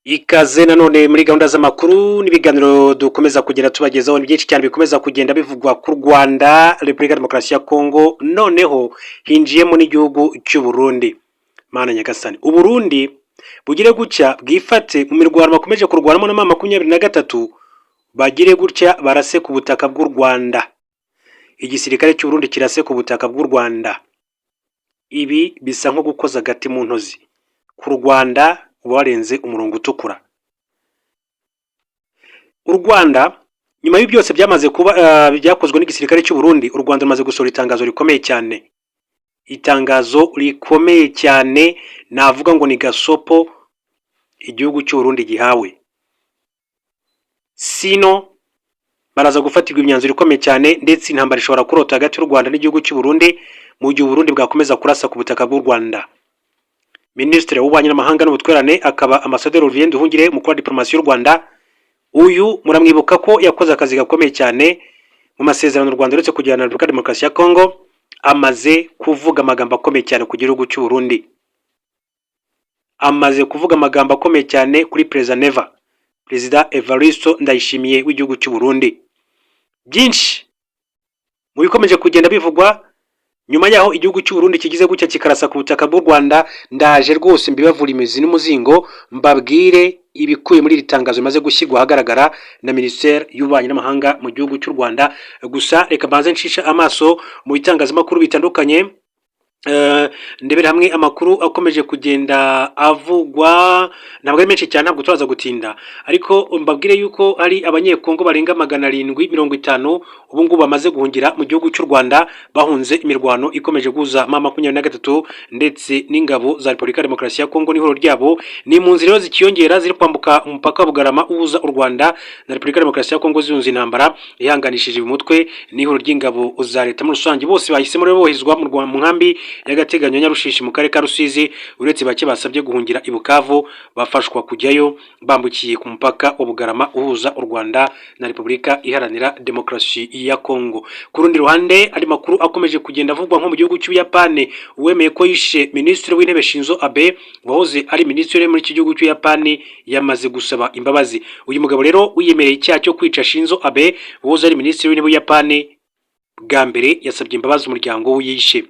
Ikaze nanone muri gahunda z'amakuru n'ibiganiro dukomeza kugenda tubagezaho ni byinshi cyane bikomeza kugenda bivugwa ku Rwanda, Repubulika ya Demokarasi ya Kongo, noneho hinjiyemo n'igihugu cy'u Burundi. Mana nyagasani, u Burundi bugire gutya bwifate mu mirwano bakomeje kurwanamo na M23, bagire gutya barase ku butaka bw'u Rwanda. Igisirikare cy'u Burundi kirase ku butaka bw'u Rwanda. Ibi bisa nko gukoza agati mu ntozi ku Rwanda warenze umurongo utukura. U Rwanda nyuma y'ibyose byamaze kuba byakozwe n'igisirikare cy'u Burundi, u Rwanda rumaze gusohora itangazo rikomeye cyane. Itangazo rikomeye cyane navuga ngo ni gasopo igihugu cy'u Burundi gihawe. Sino baraza gufatirwa imyanzuro ikomeye cyane, ndetse intambara ishobora kurota hagati y'u Rwanda n'igihugu cy'u Burundi mu gihe u Burundi bwakomeza kurasa ku butaka bw'u Rwanda. Minisitiri w'ububanyi n'amahanga n'ubutwererane akaba Ambasaderi Olivier Nduhungire mukuru wa diplomasi y'u Rwanda, uyu muramwibuka ko yakoze akazi gakomeye cyane mu masezerano u Rwanda uretse kugirana na Repubulika ya Demokarasi ya Kongo, amaze kuvuga amagambo akomeye cyane ku gihugu cy'u Burundi. Amaze kuvuga amagambo akomeye cyane kuri Perezida Evariste Ndayishimiye w'igihugu cy'u Burundi. Byinshi mu bikomeje kugenda bivugwa nyuma yaho igihugu cy'u Burundi kigize gutya kikarasa ku butaka bw'u Rwanda, ndaje rwose mbibavura imizi n'umuzingo, mbabwire ibikuye muri iri tangazo maze gushyirwa ahagaragara na Minisiteri y'ububanyi n'amahanga mu gihugu cy'u Rwanda. Gusa reka mbanze nshisha amaso mu bitangazamakuru bitandukanye, ndebera hamwe amakuru akomeje kugenda avugwa. Ntabwo ari menshi cyane, ntabwo turaza gutinda, ariko mbabwire yuko hari abanyekongo barenga 750 ubu ngubu bamaze guhungira mu gihugu cy'u Rwanda, bahunze imirwano ikomeje guza M23 ndetse n'ingabo za Repubulika ya Demokarasi ya Kongo. N'ihoro ryabo ni mu nzira zikiyongera ziri kwambuka umupaka wa Bugarama uhuza u Rwanda na Repubulika ya Demokarasi ya Kongo, ziyunze intambara ihanganishije umutwe n'ihoro ry'ingabo za leta muri rusange. Bose bahisemo rero bohezwa mu nkambi y'agateganyo Nyarushishi mu karere ka Rusizi, uretse bake basabye guhungira i Bukavu bafashwa kujyayo bambukiye ku mupaka wa Bugarama uhuza u Rwanda na Repubulika Iharanira Demokarasi ya Kongo. Ku rundi ruhande, ari makuru akomeje kugenda avugwa nko mu gihugu cy'Ubuyapani, uwemeye ko yishe Minisitiri w'Intebe Shinzo Abe wahoze ari minisitiri muri iki gihugu cy'Ubuyapani, yamaze gusaba imbabazi. Uyu mugabo rero wiyemereye icyaha cyo kwica Shinzo Abe wahoze ari minisitiri w'Intebe w'Ubuyapani, bwa mbere yasabye imbabazi umuryango we yishe.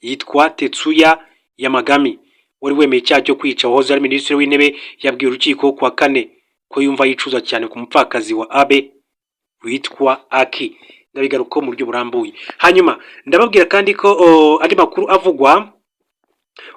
Yitwa Tetsuya Yamagami, wari wemeye icyaha cyo kwica wahoze ari minisitiri w'Intebe. Yabwiye urukiko kuwa kane ko yumva yicuza cyane ku mupfakazi wa Abe witwa Aki. Ndabigaruka mu buryo burambuye. Hanyuma ndababwira kandi ko ari makuru avugwa,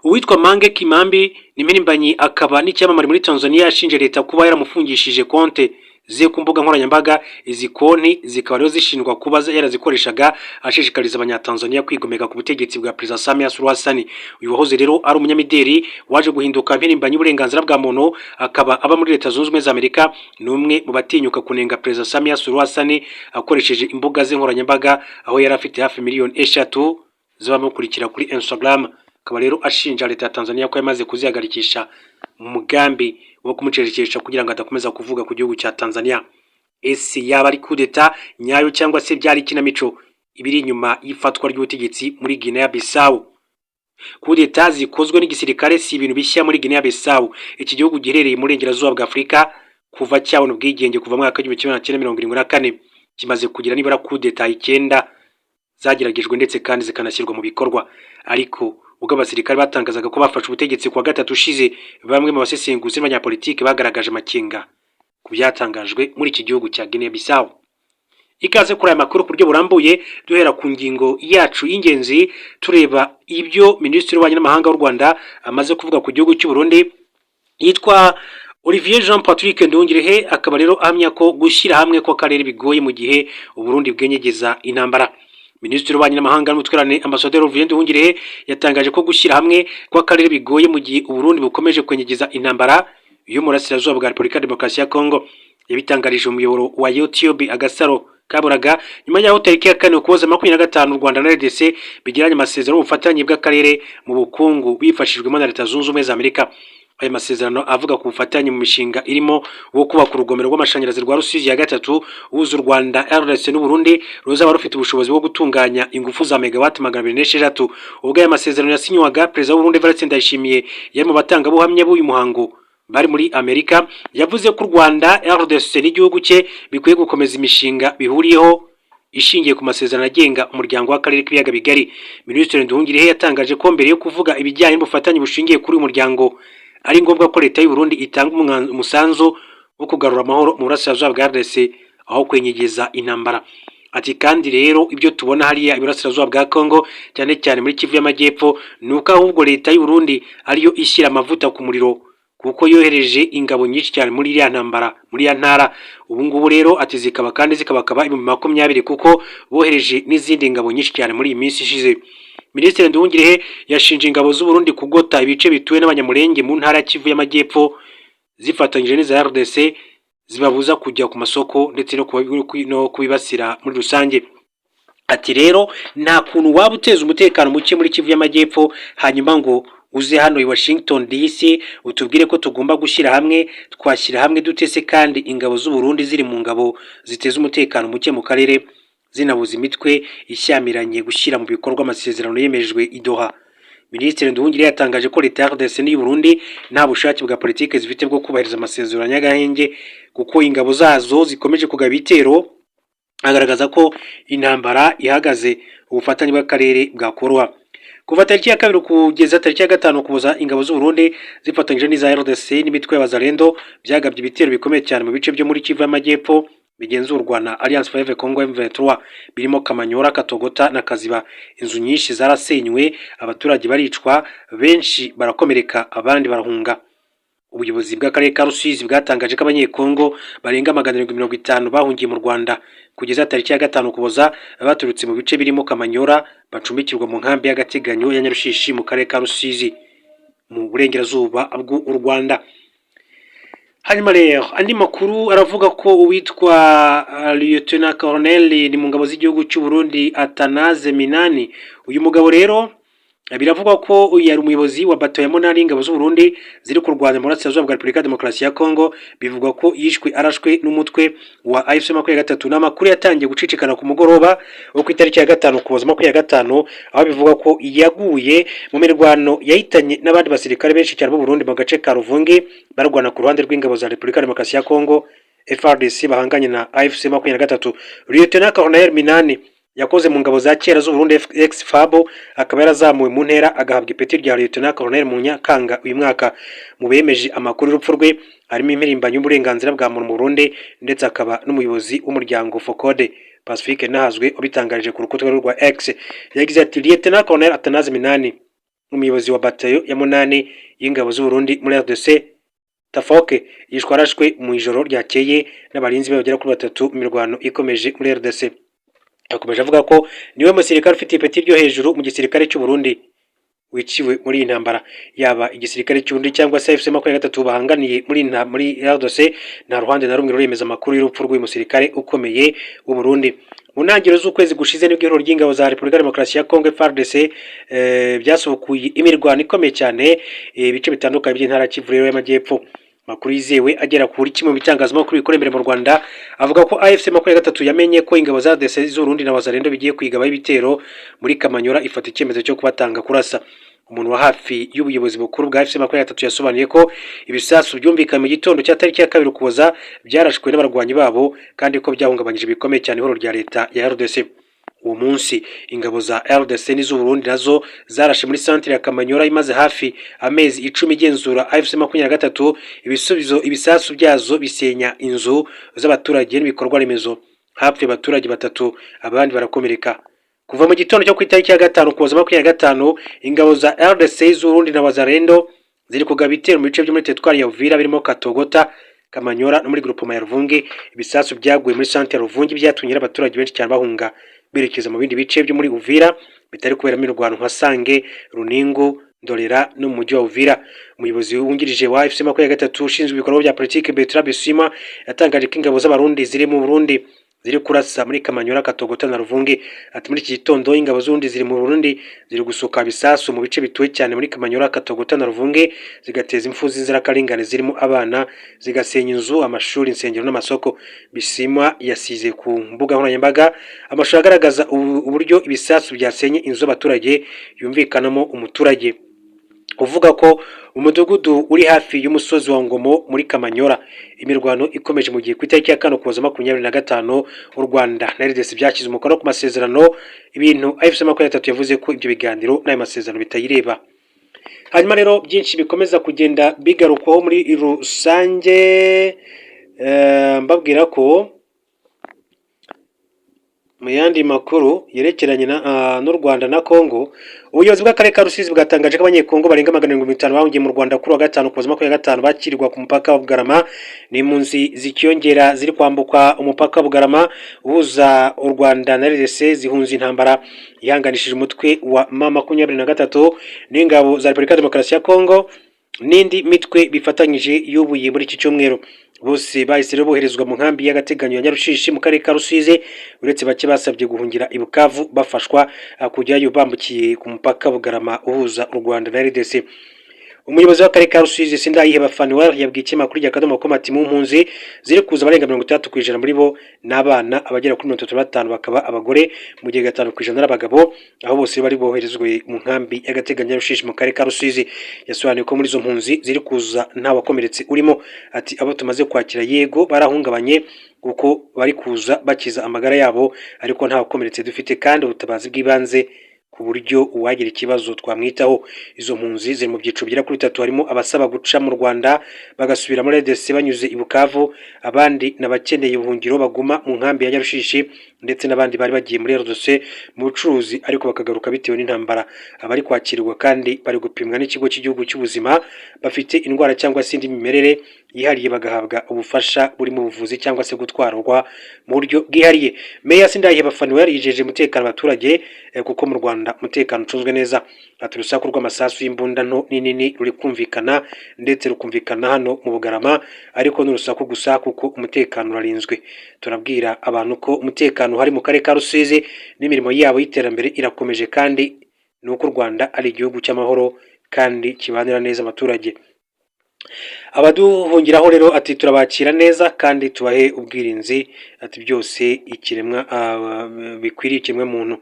uwitwa Mange Kimambi n'impirimbanyi akaba n'icyamamare muri Tanzania yashinje leta kuba yaramufungishije konte ze ku mbuga nkoranyambaga. Izi konti zikaba rero zishinjwa kuba yarazikoreshaga ashishikariza abanyatanzania kwigomeka ku butegetsi bwa Perezida Samia Suluhu Hassan. Uyu wahoze rero ari umunyamideli waje guhinduka impirimbanyi y'uburenganzira bwa muntu, akaba aba muri Leta Zunze Ubumwe za Amerika, ni umwe mu batinyuka kunenga Perezida Samia Suluhu Hassan akoresheje imbuga ze nkoranyambaga, aho yari afite hafi 3 miliyoni z'abamukurikira kuri Instagram. Akaba rero ashinja leta ya Tanzania ko yamaze kuzihagarikisha mu mugambi wo kumucerekesha kugira ngo adakomeza kuvuga ku gihugu cya Tanzania. Ese yaba ari kudeta nyayo cyangwa se byari ikinamico ibiri inyuma y'ifatwa ry'ubutegetsi muri Guinea Bissau? Kudeta zikozwe n'igisirikare si ibintu bishya muri Guinea Bissau. Iki gihugu giherereye mu burengerazuba bwa Afurika kuva cyabona ubwigenge kuva mu mwaka wa 1974, kimaze kugira nibara kudeta 9 zageragejwe ndetse kandi zikanashyirwa mu bikorwa. Ariko ubwo abasirikare batangazaga ko bafashe ubutegetsi kuwa gatatu ushize, bamwe mu basesenguzi n'abanyapolitiki bagaragaje amakenga ku byatangajwe muri iki gihugu cya Guinea Bissau. Ikaze kuri aya makuru ku buryo burambuye, duhera ku ngingo yacu y'ingenzi tureba ibyo Minisitiri w'Ububanyi n'Amahanga w'u Rwanda amaze kuvuga ku gihugu cy'u Burundi. Yitwa Olivier Jean Patrick Nduhungire, akaba rero ahamya ko gushyira hamwe ko akarere bigoye mu gihe u Burundi bwenyegeza intambara. Minisitiri w'Ububanyi n'Amahanga n'ubutwererane Ambasaderi Olivier Nduhungire yatangaje ko gushyira hamwe kw'akarere bigoye mu gihe u Burundi bukomeje kwenyegeza intambara yo mu burasirazuba bwa Repubulika ya Demokarasi ya Kongo. Yabitangarije umuyoboro wa YouTube Agasaro Kaburaga nyuma y'aho tariki ya 4 Ukuboza 2025 u Rwanda na RDC bigiranye amasezerano y'ubufatanye bw'akarere mu bukungu bifashijwemo na Leta Zunze Ubumwe za Amerika. Aya masezerano avuga ku bufatanye mu mishinga irimo wo kubaka urugomero rw'amashanyarazi rwa Rusizi ya gatatu uhuza u Rwanda, RDC n'u Burundi, ruzaba rufite ubushobozi bwo gutunganya ingufu za megawati 206. Ubwo aya masezerano yasinywaga, Perezida w'u Burundi Evariste Ndayishimiye yari mu batangabuhamya b'uyu muhango bari muri Amerika yavuze ko u Rwanda RDC n'igihugu cye bikwiye gukomeza imishinga bihuriyeho ishingiye ku masezerano agenga umuryango w'akarere k'ibiyaga bigari. Minisitiri Nduhungirehe yatangaje ko mbere yo kuvuga ibijyanye n'ubufatanye bushingiye kuri uyu muryango ari ngombwa ko leta y'u Burundi itanga umusanzu wo kugarura amahoro mu burasirazuba bwa RDC aho kwenyegeza intambara. Ati kandi rero ibyo tubona hariya iburasirazuba bwa Kongo cyane cyane muri Kivu y'Amajyepfo nuko ahubwo leta y'u Burundi ariyo ishyira amavuta ku muriro kuko yohereje ingabo nyinshi cyane muri iriya ntambara muri ya ntara. Ubu ngubu rero ati zikaba 2020 kuko bohereje n'izindi ngabo nyinshi cyane muri iyi minsi ishize. Minisitiri Nduhungirehe yashinje ingabo z'u Burundi kugota ibice bituwe n'abanyamurenge mu ntara ya Kivu y'Amajyepfo zifatanyije n'iza RDC zibabuza kujya ku masoko ndetse no kubibasira muri rusange. Ati rero nta kuntu waba uteza umutekano muke muri Kivu y'Amajyepfo hanyuma ngo uze hano i Washington DC utubwire ko tugomba gushyira hamwe, twashyira hamwe dutese kandi ingabo z'u Burundi ziri mu ngabo ziteza umutekano muke mu karere zinabuza imitwe ishyamiranye gushyira mu bikorwa amasezerano yemejwe i Doha. Minisitiri Nduhungirehe yatangaje ko leta ya RDC n'u Burundi nta bushake bwa politike zifite bwo kubahiriza amasezerano y'agahenge kuko ingabo zazo zikomeje kugaba ibitero, agaragaza ko intambara ihagaze ubufatanye bw'akarere bwakoroha. Kuva tariki ya 2 kugeza tariki ya 5 Ukuboza ingabo z'u Burundi zifatanyije n'iza RDC n'imitwe y'abazarendo byagabye ibitero bikomeye cyane mu bice byo muri Kivu y'Amajyepfo bigenzurwa na Alliance Fleuve Congo M23 birimo Kamanyora, Katogota na Kaziba. Inzu nyinshi zarasenywe, abaturage baricwa, benshi barakomereka, abandi barahunga. Ubuyobozi bw'akarere ka Rusizi bwatangaje ko abanyekongo barenga 750 bahungiye mu Rwanda kugeza tariki ya 5 Ukuboza baturutse mu bice birimo Kamanyora bacumbikirwa mu nkambi y'agateganyo ya Nyarushishi mu karere ka Rusizi mu burengerazuba bw'u Rwanda. Hanyuma rero andi makuru aravuga ko uwitwa Lieutenant Colonel ni mu ngabo z'igihugu cy'u Burundi Atanaze Minani. Uyu mugabo rero biravugwa ko yari umuyobozi wa bato ya 8 ingabo z'u Burundi ziri kurwanya mu burasirazuba bwa Repubulika ya Demokarasi ya Kongo. Bivugwa ko yishwe arashwe n'umutwe wa AFC 23. N'amakuru yatangiye gucicikana ku mugoroba wo ku itariki ya 5 Ukuboza 25 aho bivugwa ko yaguye mu mirwano yahitanye n'abandi basirikare benshi cyane b'u Burundi mu gace ka Ruvungi barwana ku ruhande rw'ingabo za Repubulika ya Demokarasi ya Kongo FARDC bahanganye na AFC 23. Lieutenant Colonel Minani yakoze mu ngabo za kera z'u Burundi ex-Fabo akaba yarazamuwe mu ntera agahabwa ipeti rya Lieutenant Colonel mu Nyakanga uyu mwaka. Mu bemeje amakuru y'urupfu rwe harimo impirimbanyi y'uburenganzira bwa muntu mu Burundi ndetse akaba n'umuyobozi w'umuryango Focode Pacifique Nahazwe ubitangarije ku rukuta rwa X. Yagize ati Lieutenant Colonel Atanaze Minani umuyobozi wa batayo ya 8 y'ingabo z'u Burundi muri RDC Tafoke yishwarashwe mu ijoro ryakeye n'abarinzi bagera kuri 3 mirwano ikomeje muri RDC. Akomeje avuga ko niwe musirikare ufite ipeti ryo hejuru mu gisirikare cy'u Burundi wiciwe muri intambara. Yaba igisirikare cy'u Burundi cyangwa se AFC 23 bahanganiye muri RDC nta ruhande na rumwe ruremeza amakuru y'urupfu rw'uyu musirikare ukomeye w'u Burundi. Mu ntangiriro z'ukwezi gushize nibwo ihuriro ry'ingabo za Repubulika ya Demokarasi ya Kongo FARDC byasubukuye imirwano ikomeye cyane ibice bitandukanye by'intara Kivu y'Amajyepfo. Makuru yizewe agera kuri kimwe mu bitangazamakuru bikorera imbere mu Rwanda avuga ko AFC 23 yamenye ko ingabo za RDC z'u Burundi na Wazalendo bigiye kwigaba ibitero muri Kamanyora ifata icyemezo cyo kubatanga kurasa. Umuntu wa hafi y'ubuyobozi bukuru bwa AFC 23 yasobanuye ko ibisasu byumvikanye mu gitondo cya tariki ya 2 Ukuboza byarashwe n'abarwanyi babo kandi ko byahungabanyije bikomeye cyane ihoro rya leta ya RDC. Uwo munsi ingabo za RDC n'iz'u Burundi nazo zarashe muri centre ya Kamanyora imaze hafi amezi 10 igenzura AFC 23. Ibisasu byazo bisenya inzu z'abaturage n'ibikorwa remezo, hapfuye abaturage 3 abandi barakomereka. Kuva mu gitondo cyo ku itariki ya 5 Ukuboza 25 ingabo za RDC z'u Burundi na Wazalendo ziri kugaba ibitero mu bice byo muri teritwari ya Uvira birimo Katogota, Kamanyora no muri groupement ya Ruvungi. Ibisasu byaguye muri centre ya Ruvungi byatumye abaturage benshi cyane bahunga berekeza mu bindi bice byo muri Uvira bitari kubera mirwano nka Sange, Runingo, Ndorera no mu mujyi wa Uvira. Umuyobozi wungirije wa AFC 23 ushinzwe ibikorwa bya politike Bertrand Bisimwa yatangaje ko ingabo z'abarundi ziri mu Burundi ziri kurasa muri Kamanyora, Katogota na Ruvungi. Ati muri iki gitondo ingabo z'undi ziri mu Burundi ziri gusoka bisasu mu bice bituwe cyane muri Kamanyora, Katogota na Ruvungi zigateza impfu z'inzirakarengane zirimo abana, zigasenya inzu, amashuri, insengero n'amasoko. Bisimwa yasize ku mbuga nkoranyambaga amashusho agaragaza uburyo ibisasu byasenye inzu abaturage yumvikanamo umuturage uvuga ko umudugudu uri hafi y'umusozi wa Ngomo muri Kamanyora imirwano ikomeje mu gihe ku itariki ya 25 u Rwanda na RDC byashyize umukono ku masezerano, ibintu AFC23 yavuze ko ibyo biganiro n'ayo masezerano bitayireba. Hanyuma rero byinshi bikomeza kugenda bigarukwaho muri rusange, mbabwira ko mu yandi makuru yerekeranye n'u Rwanda na Kongo, ubuyobozi bw'akarere ka Rusizi bwatangaje ko abanyekongo barenga 750 bahungiye mu Rwanda kuri wa gatanu kuva 25 bakirirwa ku mupaka wa Bugarama. Ni impunzi zikiyongera ziri kwambuka umupaka wa Bugarama uhuza u Rwanda na RDC, zihunze intambara ihanganishije umutwe wa M23 n'ingabo za Repubulika ya Demokarasi ya Kongo n'indi mitwe bifatanyije yubuye muri iki cyumweru. Bose bahise boherezwa mu nkambi y'agateganyo ya Nyarushishi mu karere ka Rusizi, uretse bake basabye guhungira i Bukavu bafashwa kujyayo bambukiye ku mupaka Bugarama uhuza u Rwanda na RDC. Umuyobozi w'akarere ka Rusizi Sindayiheba Fanuel yabwiye ikinyamakuru rya Kadomo ko ati mu mpunzi ziri kuza barenga 30% muri bo n'abana, abagera kuri 35 bakaba abagore, mu gihe 5% n'abagabo, aho bose bari boherezwe mu nkambi y'agateganyo Rushishi mu karere ka Rusizi. Yasobanuye ko muri izo mpunzi ziri kuza nta wakomeretse urimo, ati abo tumaze kwakira yego barahungabanye kuko bari kuza bakiza amagara yabo, ariko nta wakomeretse dufite kandi ubutabazi bw'ibanze ku buryo uwagira ikibazo twamwitaho. Izo mpunzi ziri mu byiciro bigera kuri 3, harimo abasaba guca mu Rwanda bagasubira muri RDC banyuze i Bukavu, abandi n'abakeneye ubuhungiro baguma mu nkambi ya Nyarushishi, ndetse n'abandi bari bagiye muri RDC mu bucuruzi ariko bakagaruka bitewe n'intambara. Abari kwakirwa kandi bari gupimwa n'ikigo cy'igihugu cy'ubuzima, bafite indwara cyangwa se indi mimerere yihariye bagahabwa ubufasha buri mu buvuzi cyangwa se gutwarwa mu buryo bwihariye. Meya Sindayiheba Fanuel yijeje umutekano abaturage kuko mu Rwanda umutekano ucunzwe neza. Ati urusaku rw'amasasu y'imbunda nto n'inini ruri kumvikana, ndetse rukumvikana hano mu Bugarama, ariko n'urusaku gusa kuko umutekano urarinzwe. Turabwira abantu ko umutekano hari mu karere ka Rusizi n'imirimo yabo y'iterambere irakomeje, kandi nuko u Rwanda ari igihugu cy'amahoro kandi kibanira neza abaturage. Abaduhungiraho rero ati turabakira neza kandi tubahe ubwirinzi, ati byose ikiremwa bikwiriye ikiremwa muntu.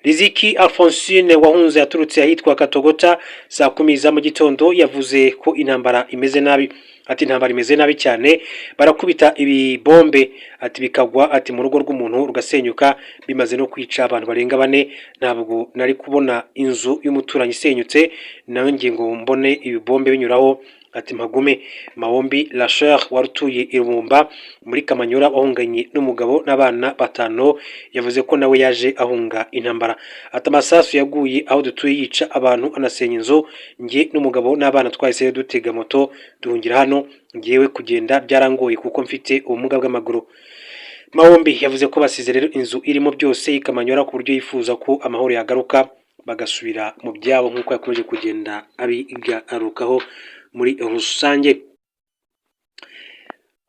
Riziki Alphonsine wahunze yaturutse ahitwa Katogota saa 10 za mu gitondo yavuze ko intambara imeze nabi. Ati intambara imeze nabi cyane, barakubita ibibombe ati bikagwa ati mu rugo rw'umuntu rugasenyuka, bimaze no kwica abantu barenga 4. Ntabwo nari kubona inzu y'umuturanyi isenyutse nawe ngiye ngo mbone ibibombe binyuraho. Ati Magume Mahombi Lacheur warutuye Irumba muri Kamanyora wahunganye n'umugabo n'abana 5 yavuze ko nawe yaje ahunga intambara. Ati amasasu yaguye aho dutuye yica abantu anasenya inzu, nge n'umugabo n'abana twahise dutega moto duhungira hano, ngiyewe kugenda byarangoye kuko mfite ubumuga bw'amaguru. Mahombi yavuze ko basize rero inzu irimo byose ikamanyora ku buryo yifuza ko amahoro yagaruka bagasubira mu byabo nk'uko yakomeje kugenda abigarukaho muri rusange.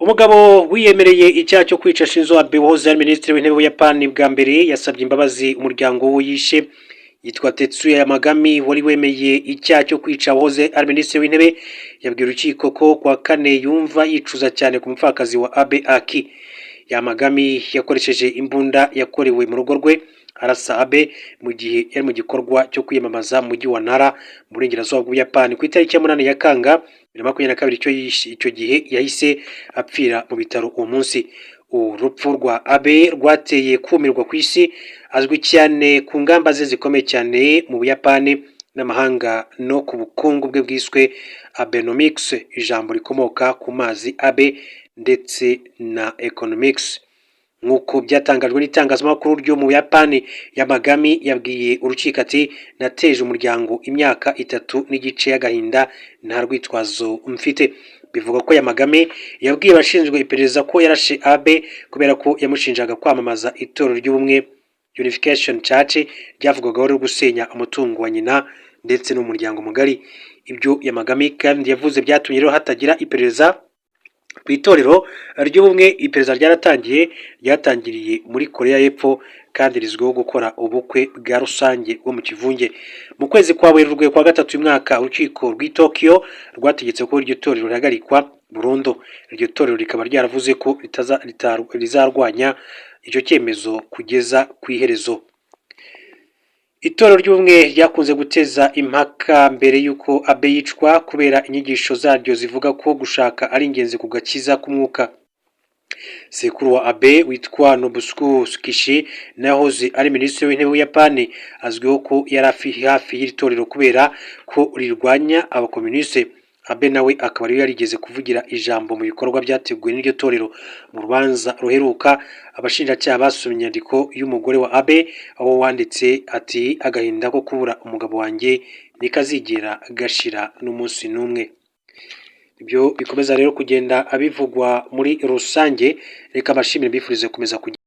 Umugabo wiyemereye icyaha cyo kwica Shinzo Abe wahoze ari minisitiri w'intebe w'Ubuyapani bwa mbere yasabye imbabazi umuryango we yishe. Yitwa Tetsuya Yamagami wari wemeye icyaha cyo kwica wahoze ari minisitiri w'intebe, yabwiye urukiko ko kwa kane yumva yicuza cyane ku mupfakazi wa Abe Aki. Yamagami yakoresheje imbunda yakorewe mu rugo rwe arasa Abe mu gihe yari mu gikorwa cyo kwiyamamaza mu mujyi wa Nara mu burengerazuba bw'Ubuyapani ku itariki ya 8 Nyakanga 2022. Icyo gihe yahise apfira mu bitaro uwo munsi. Urupfu rwa Abe rwateye kumirwa ku isi, azwi cyane ku ngamba ze zikomeye cyane mu Buyapani n'amahanga no ku bukungu bwe bwiswe Abenomics, ijambo rikomoka ku mazi Abe ndetse na economics. Nk'uko byatangajwe n'itangazamakuru ryo mu Buyapani, Yamagami yabwiye urukiko ati nateje umuryango imyaka 3 n'igice y'agahinda, nta rwitwazo mfite. Bivuga ko Yamagami yabwiye abashinzwe iperereza ko yarashe Abe kubera ko yamushinjaga kwamamaza itorero ry'ubumwe Unification Church ryavugwaga ryo gusenya umutungo wa nyina ndetse n'umuryango mugari. Ibyo Yamagami kandi yavuze byatumye rero hatagira iperereza ku itorero ry'ubumwe. Iperereza ryatangiriye muri Korea y'Epfo kandi rizwiho gukora ubukwe bwa rusange bwo mu kivunge. Mu kwezi kwa Werurwe kwa 3 mwaka, urukiko rw'i Tokyo rwategetse ko iryo torero rihagarikwa burundu. Iryo torero rikaba ryaravuze ko rizarwanya icyo cyemezo kugeza ku iherezo. Itorero ry'ubumwe ryakunze guteza impaka mbere y'uko Abe yicwa kubera inyigisho zaryo zivuga ko gushaka ari ingenzi ku gakiza k'umwuka. Sekuru wa Abe witwa Nobusuke Kishi nahoze ari minisitiri w'intebe w'Ubuyapani azwiho ko yari hafi y'iri torero kubera ko rirwanya abakomuniste. Abe nawe akaba yari yarigeze kuvugira ijambo mu bikorwa byateguwe n'iryo torero. Mu rubanza ruheruka abashinjacyaha basomye inyandiko y'umugore wa Abe aho wanditse ati agahinda ko kubura umugabo wanjye nikazigera gashira n'umunsi n'umwe. Ibyo bikomeza rero kugenda abivugwa muri rusange. Reka abashimire bifurize kumeza kugira